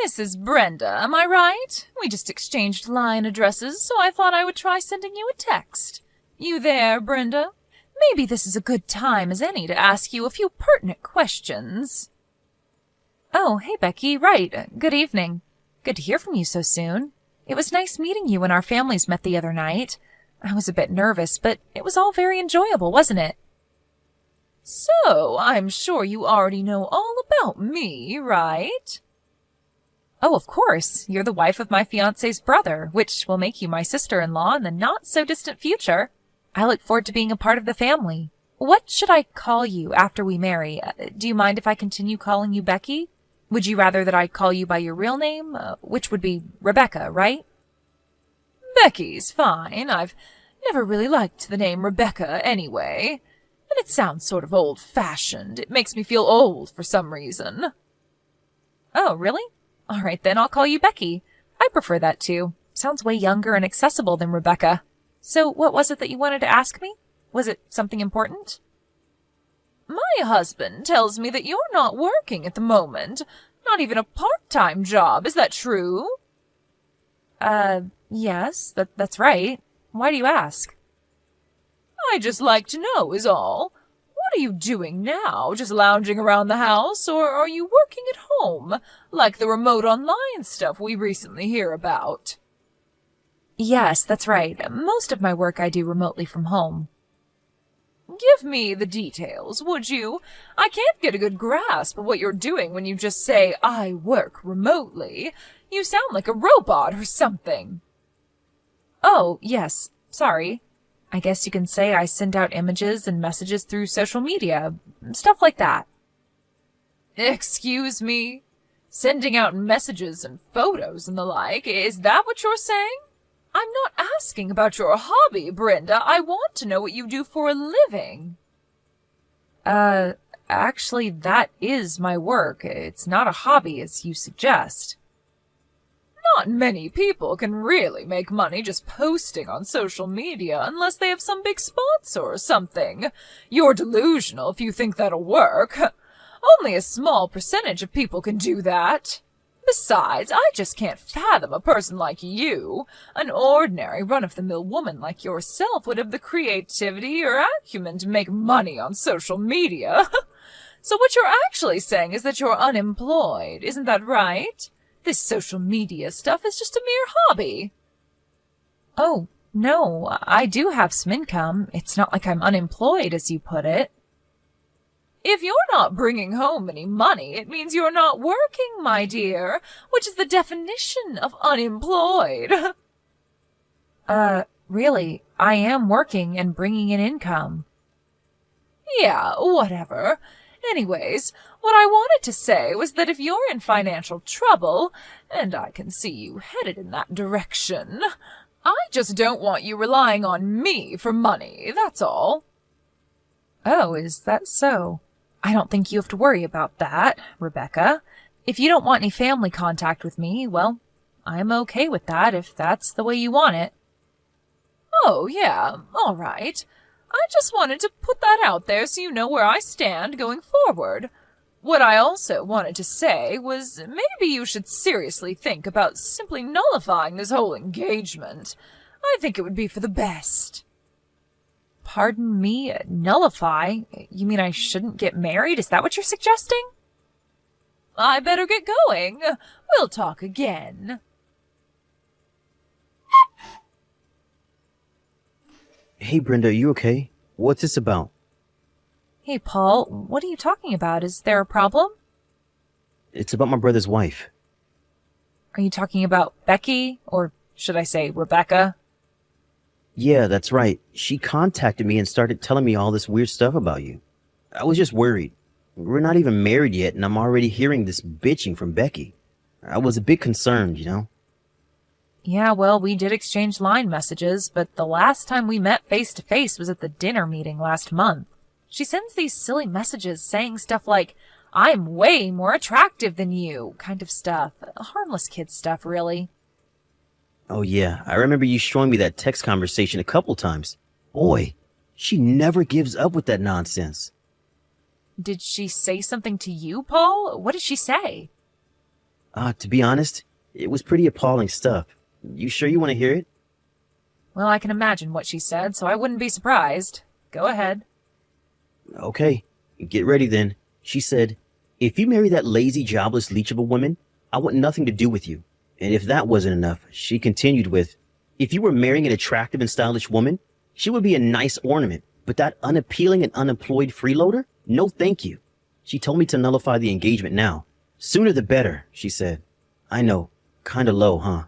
This is Brenda, am I right? We just exchanged line addresses, so I thought I would try sending you a text. You there, Brenda? Maybe this is a good time as any to ask you a few pertinent questions. Oh, hey, Becky, right. Good evening. Good to hear from you so soon. It was nice meeting you when our families met the other night. I was a bit nervous, but it was all very enjoyable, wasn't it? So, I'm sure you already know all about me, right? Oh, of course. You're the wife of my fiancé's brother, which will make you my sister-in-law in the not-so-distant future. I look forward to being a part of the family. What should I call you after we marry? Do you mind if I continue calling you Becky? Would you rather that I call you by your real name, which would be Rebecca, right? Becky's fine. I've never really liked the name Rebecca anyway. And it sounds sort of old-fashioned. It makes me feel old for some reason. Oh, really? All right, then I'll call you Becky. I prefer that, too. Sounds way younger and accessible than Rebecca. So what was it that you wanted to ask me? Was it something important? My husband tells me that you're not working at the moment. Not even a part-time job. Is that true? Yes, that's right. Why do you ask? I just like to know, is all. What are you doing now? Just lounging around the house, or are you working at home, like the remote online stuff we recently hear about? Yes, that's right. Most of my work I do remotely from home. Give me the details, would you? I can't get a good grasp of what you're doing when you just say, I work remotely. You sound like a robot or something. Oh, yes. Sorry. I guess you can say I send out images and messages through social media. Stuff like that. Excuse me? Sending out messages and photos and the like, is that what you're saying? I'm not asking about your hobby, Brenda. I want to know what you do for a living. Actually, that is my work. It's not a hobby, as you suggest. Not many people can really make money just posting on social media unless they have some big sponsor or something. You're delusional if you think that'll work. Only a small percentage of people can do that. Besides, I just can't fathom a person like you. An ordinary run-of-the-mill woman like yourself would have the creativity or acumen to make money on social media. So what you're actually saying is that you're unemployed, isn't that right? This social media stuff is just a mere hobby. Oh, no, I do have some income. It's not like I'm unemployed, as you put it. If you're not bringing home any money, it means you're not working, my dear, which is the definition of unemployed. Really, I am working and bringing in income. Yeah, whatever. Anyways, what I wanted to say was that if you're in financial trouble, and I can see you headed in that direction, I just don't want you relying on me for money, that's all. Oh, is that so? I don't think you have to worry about that, Rebecca. If you don't want any family contact with me, well, I'm okay with that if that's the way you want it. Oh, yeah, all right. I just wanted to put that out there so you know where I stand going forward. What I also wanted to say was maybe you should seriously think about simply nullifying this whole engagement. I think it would be for the best. Pardon me, nullify? You mean I shouldn't get married? Is that what you're suggesting? I better get going. We'll talk again. Hey, Brenda, are you okay? What's this about? Hey, Paul, what are you talking about? Is there a problem? It's about my brother's wife. Are you talking about Becky? Or should I say Rebecca? Yeah, that's right. She contacted me and started telling me all this weird stuff about you. I was just worried. We're not even married yet, and I'm already hearing this bitching from Becky. I was a bit concerned, you know? Yeah, well, we did exchange line messages, but the last time we met face-to-face was at the dinner meeting last month. She sends these silly messages saying stuff like, I'm way more attractive than you, kind of stuff. Harmless kid stuff, really. Oh yeah, I remember you showing me that text conversation a couple times. Boy, she never gives up with that nonsense. Did she say something to you, Paul? What did she say? To be honest, it was pretty appalling stuff. You sure you want to hear it? Well, I can imagine what she said, so I wouldn't be surprised. Go ahead. Okay, get ready then. She said, "If you marry that lazy, jobless leech of a woman, I want nothing to do with you." And if that wasn't enough, she continued with, "If you were marrying an attractive and stylish woman, she would be a nice ornament, but that unappealing and unemployed freeloader? No thank you." She told me to nullify the engagement now. Sooner the better, she said. I know, kinda low, huh?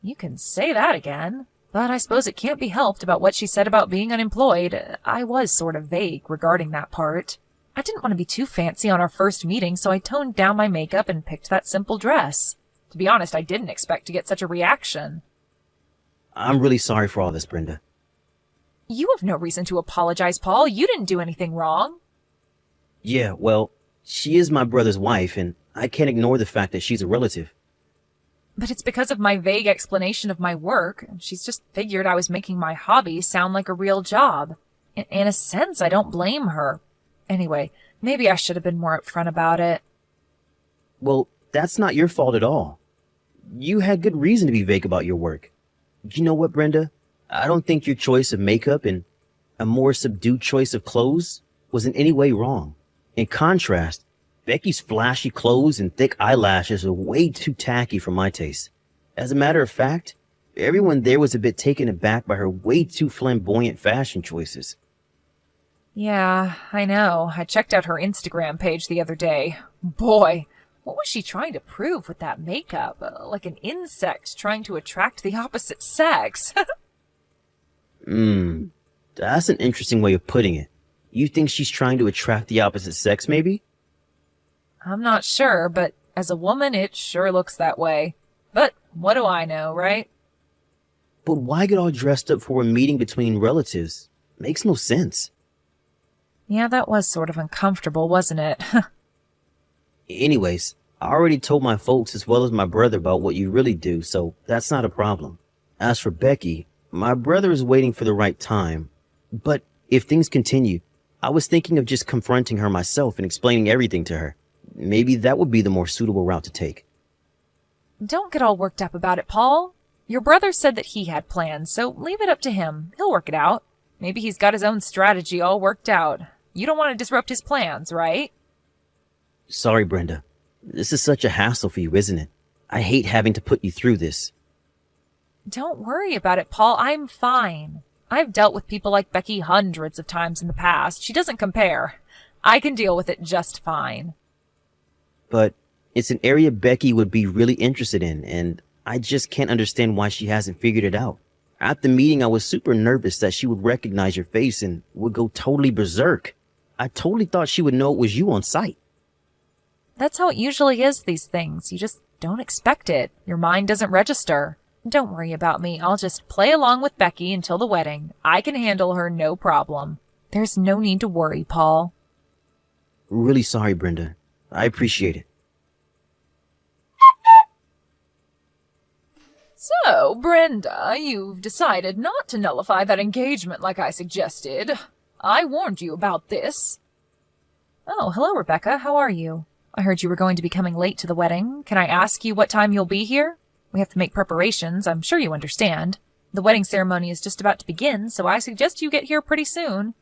You can say that again. But I suppose it can't be helped about what she said about being unemployed. I was sort of vague regarding that part. I didn't want to be too fancy on our first meeting, so I toned down my makeup and picked that simple dress. To be honest, I didn't expect to get such a reaction. I'm really sorry for all this, Brenda. You have no reason to apologize, Paul. You didn't do anything wrong. Yeah, well, she is my brother's wife, and I can't ignore the fact that she's a relative. But it's because of my vague explanation of my work. She's just figured I was making my hobby sound like a real job. In a sense, I don't blame her. Anyway, maybe I should have been more upfront about it. Well, that's not your fault at all. You had good reason to be vague about your work. You know what, Brenda? I don't think your choice of makeup and a more subdued choice of clothes was in any way wrong. In contrast, Becky's flashy clothes and thick eyelashes are way too tacky for my taste. As a matter of fact, everyone there was a bit taken aback by her way too flamboyant fashion choices. Yeah, I know. I checked out her Instagram page the other day. Boy, what was she trying to prove with that makeup? Like an insect trying to attract the opposite sex. That's an interesting way of putting it. You think she's trying to attract the opposite sex, maybe? I'm not sure, but as a woman, it sure looks that way. But what do I know, right? But why get all dressed up for a meeting between relatives? Makes no sense. Yeah, that was sort of uncomfortable, wasn't it? Anyways, I already told my folks as well as my brother about what you really do, so that's not a problem. As for Becky, my brother is waiting for the right time. But if things continue, I was thinking of just confronting her myself and explaining everything to her. Maybe that would be the more suitable route to take. Don't get all worked up about it, Paul. Your brother said that he had plans, so leave it up to him. He'll work it out. Maybe he's got his own strategy all worked out. You don't want to disrupt his plans, right? Sorry, Brenda. This is such a hassle for you, isn't it? I hate having to put you through this. Don't worry about it, Paul. I'm fine. I've dealt with people like Becky hundreds of times in the past. She doesn't compare. I can deal with it just fine. But it's an area Becky would be really interested in, and I just can't understand why she hasn't figured it out. At the meeting, I was super nervous that she would recognize your face and would go totally berserk. I totally thought she would know it was you on sight. That's how it usually is, these things. You just don't expect it. Your mind doesn't register. Don't worry about me. I'll just play along with Becky until the wedding. I can handle her, no problem. There's no need to worry, Paul. Really sorry, Brenda. I appreciate it. So, Brenda, you've decided not to nullify that engagement like I suggested. I warned you about this. Oh, hello, Rebecca. How are you? I heard you were going to be coming late to the wedding. Can I ask you what time you'll be here? We have to make preparations. I'm sure you understand. The wedding ceremony is just about to begin, so I suggest you get here pretty soon.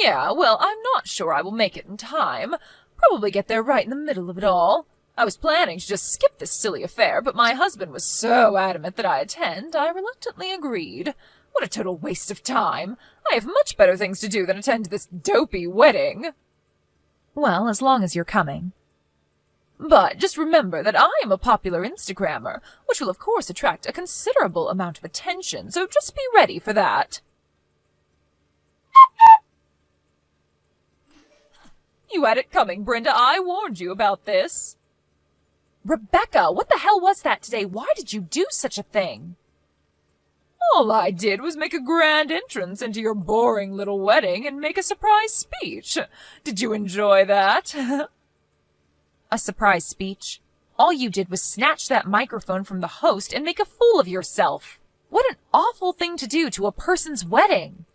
Yeah, well, I'm not sure I will make it in time. Probably get there right in the middle of it all. I was planning to just skip this silly affair, but my husband was so adamant that I attend, I reluctantly agreed. What a total waste of time. I have much better things to do than attend this dopey wedding. Well, as long as you're coming. But just remember that I am a popular Instagrammer, which will of course attract a considerable amount of attention, so just be ready for that. You had it coming, Brenda. I warned you about this. Rebecca, what the hell was that today? Why did you do such a thing? All I did was make a grand entrance into your boring little wedding and make a surprise speech. Did you enjoy that? A surprise speech? All you did was snatch that microphone from the host and make a fool of yourself. What an awful thing to do to a person's wedding.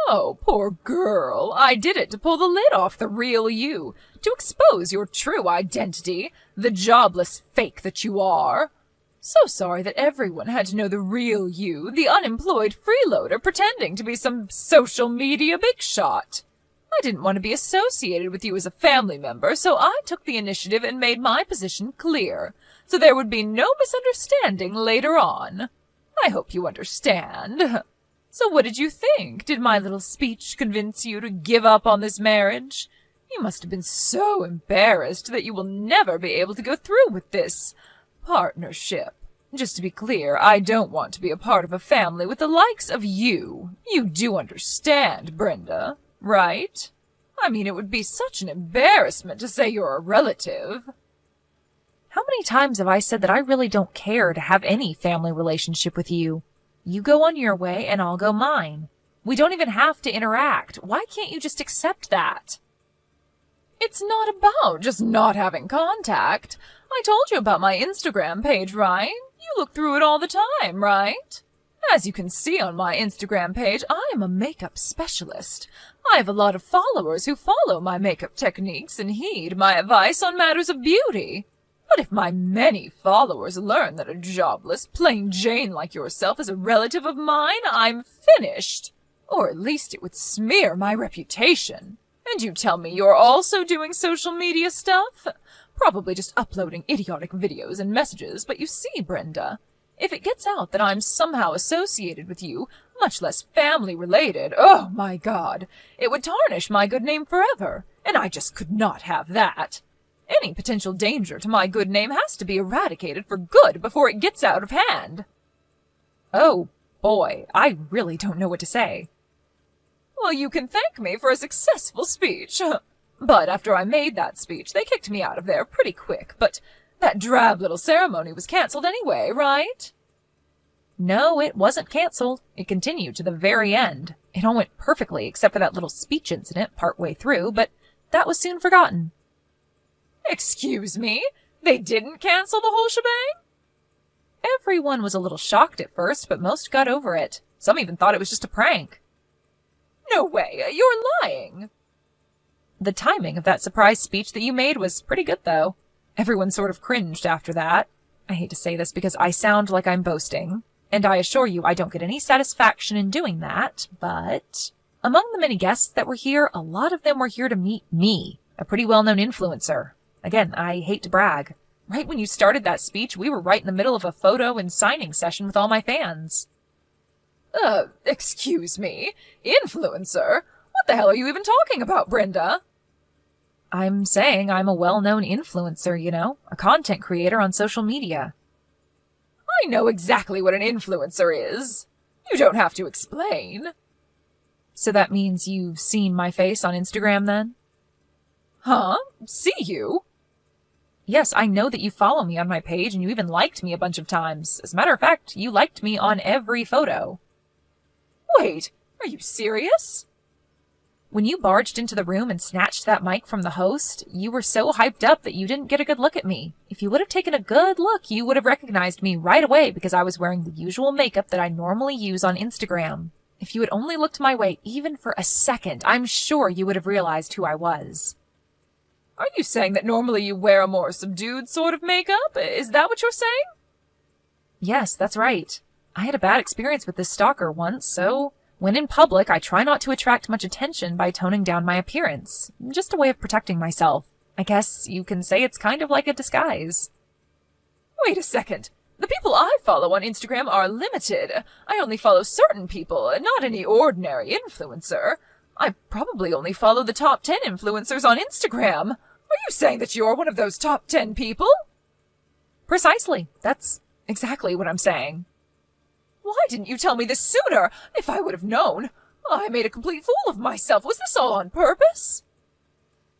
Oh, poor girl. I did it to pull the lid off the real you, to expose your true identity, the jobless fake that you are. So sorry that everyone had to know the real you, the unemployed freeloader pretending to be some social media big shot. I didn't want to be associated with you as a family member, so I took the initiative and made my position clear, so there would be no misunderstanding later on. I hope you understand. So what did you think? Did my little speech convince you to give up on this marriage? You must have been so embarrassed that you will never be able to go through with this partnership. Just to be clear, I don't want to be a part of a family with the likes of you. You do understand, Brenda, right? I mean, it would be such an embarrassment to say you're a relative. How many times have I said that I really don't care to have any family relationship with you? You go on your way and I'll go mine. We don't even have to interact. Why can't you just accept that? It's not about just not having contact. I told you about my Instagram page, right? You look through it all the time, right? As you can see on my Instagram page, I am a makeup specialist. I have a lot of followers who follow my makeup techniques and heed my advice on matters of beauty. But if my many followers learn that a jobless, plain Jane like yourself is a relative of mine, I'm finished. Or at least it would smear my reputation. And you tell me you're also doing social media stuff? Probably just uploading idiotic videos and messages, but you see, Brenda, if it gets out that I'm somehow associated with you, much less family-related, oh my God, it would tarnish my good name forever, and I just could not have that. Any potential danger to my good name has to be eradicated for good before it gets out of hand. Oh, boy, I really don't know what to say. Well, you can thank me for a successful speech. But after I made that speech, they kicked me out of there pretty quick, but that drab little ceremony was cancelled anyway, right? No, it wasn't cancelled. It continued to the very end. It all went perfectly except for that little speech incident partway through, but that was soon forgotten. Excuse me? They didn't cancel the whole shebang? Everyone was a little shocked at first, but most got over it. Some even thought it was just a prank. No way, you're lying. The timing of that surprise speech that you made was pretty good, though. Everyone sort of cringed after that. I hate to say this because I sound like I'm boasting, and I assure you I don't get any satisfaction in doing that, but among the many guests that were here, a lot of them were here to meet me, a pretty well-known influencer. Again, I hate to brag. Right when you started that speech, we were right in the middle of a photo and signing session with all my fans. Excuse me? Influencer? What the hell are you even talking about, Brenda? I'm saying I'm a well-known influencer, you know, a content creator on social media. I know exactly what an influencer is. You don't have to explain. So that means you've seen my face on Instagram, then? Huh? See you? Yes, I know that you follow me on my page and you even liked me a bunch of times. As a matter of fact, you liked me on every photo. Wait, are you serious? When you barged into the room and snatched that mic from the host, you were so hyped up that you didn't get a good look at me. If you would have taken a good look, you would have recognized me right away because I was wearing the usual makeup that I normally use on Instagram. If you had only looked my way even for a second, I'm sure you would have realized who I was. Are you saying that normally you wear a more subdued sort of makeup? Is that what you're saying? Yes, that's right. I had a bad experience with this stalker once, so when in public, I try not to attract much attention by toning down my appearance. Just a way of protecting myself. I guess you can say it's kind of like a disguise. Wait a second. The people I follow on Instagram are limited. I only follow certain people, not any ordinary influencer. I probably only follow the top 10 influencers on Instagram. Are you saying that you're one of those top 10 people? Precisely. That's exactly what I'm saying. Why didn't you tell me this sooner? If I would have known. I made a complete fool of myself. Was this all on purpose?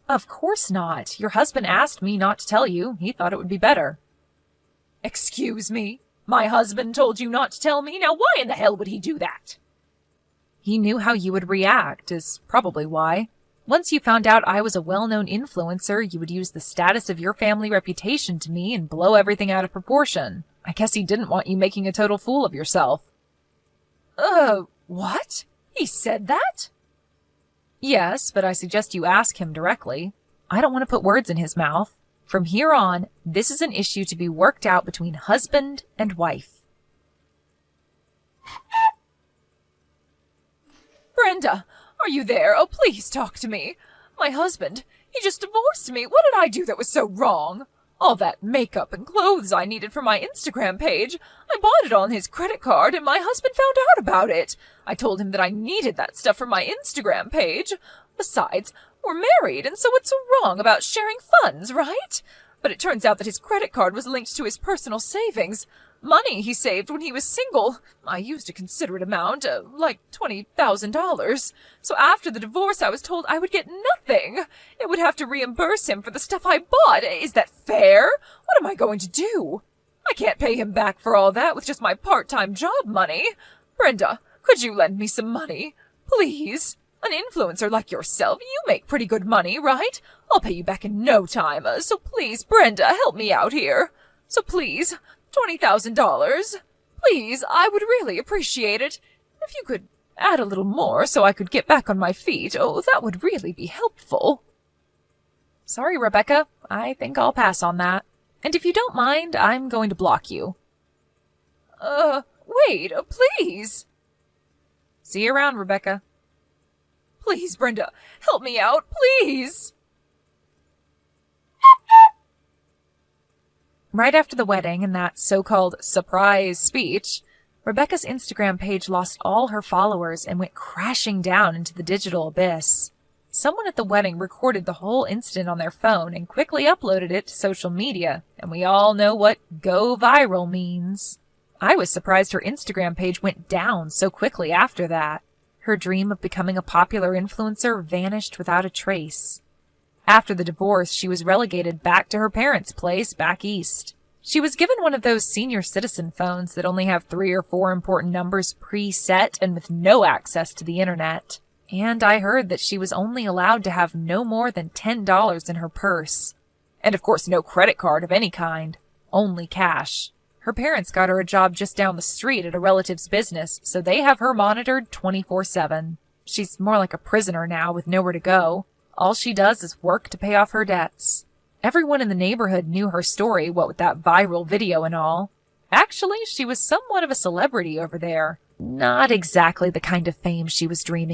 Of course not. Your husband asked me not to tell you. He thought it would be better. Excuse me? My husband told you not to tell me? Now why in the hell would he do that? He knew how you would react, is probably why. Once you found out I was a well-known influencer, you would use the status of your family reputation to me and blow everything out of proportion. I guess he didn't want you making a total fool of yourself. What? He said that? Yes, but I suggest you ask him directly. I don't want to put words in his mouth. From here on, this is an issue to be worked out between husband and wife. Brenda, are you there? Oh, please talk to me. My husband, he just divorced me. What did I do that was so wrong? All that makeup and clothes I needed for my Instagram page, I bought it on his credit card and my husband found out about it. I told him that I needed that stuff for my Instagram page. Besides, we're married, and so what's so wrong about sharing funds, right? But it turns out that his credit card was linked to his personal savings. Money he saved when he was single. I used a considerate amount, like $20,000. So after the divorce, I was told I would get nothing. It would have to reimburse him for the stuff I bought. Is that fair? What am I going to do? I can't pay him back for all that with just my part-time job money. Brenda, could you lend me some money? Please? An influencer like yourself, you make pretty good money, right? I'll pay you back in no time. So please, Brenda, help me out here. So please, $20,000. Please, I would really appreciate it. If you could add a little more so I could get back on my feet, oh, that would really be helpful. Sorry, Rebecca. I think I'll pass on that. And if you don't mind, I'm going to block you. Wait, please. See you around, Rebecca. Please, Brenda, help me out, please. Right after the wedding and that so-called surprise speech, Rebecca's Instagram page lost all her followers and went crashing down into the digital abyss. Someone at the wedding recorded the whole incident on their phone and quickly uploaded it to social media, and we all know what go viral means. I was surprised her Instagram page went down so quickly after that. Her dream of becoming a popular influencer vanished without a trace. After the divorce, she was relegated back to her parents' place back east. She was given one of those senior citizen phones that only have 3 or 4 important numbers preset and with no access to the internet. And I heard that she was only allowed to have no more than $10 in her purse. And of course no credit card of any kind, only cash. Her parents got her a job just down the street at a relative's business, so they have her monitored 24/7. She's more like a prisoner now with nowhere to go. All she does is work to pay off her debts. Everyone in the neighborhood knew her story, what with that viral video and all. Actually, she was somewhat of a celebrity over there. Not exactly the kind of fame she was dreaming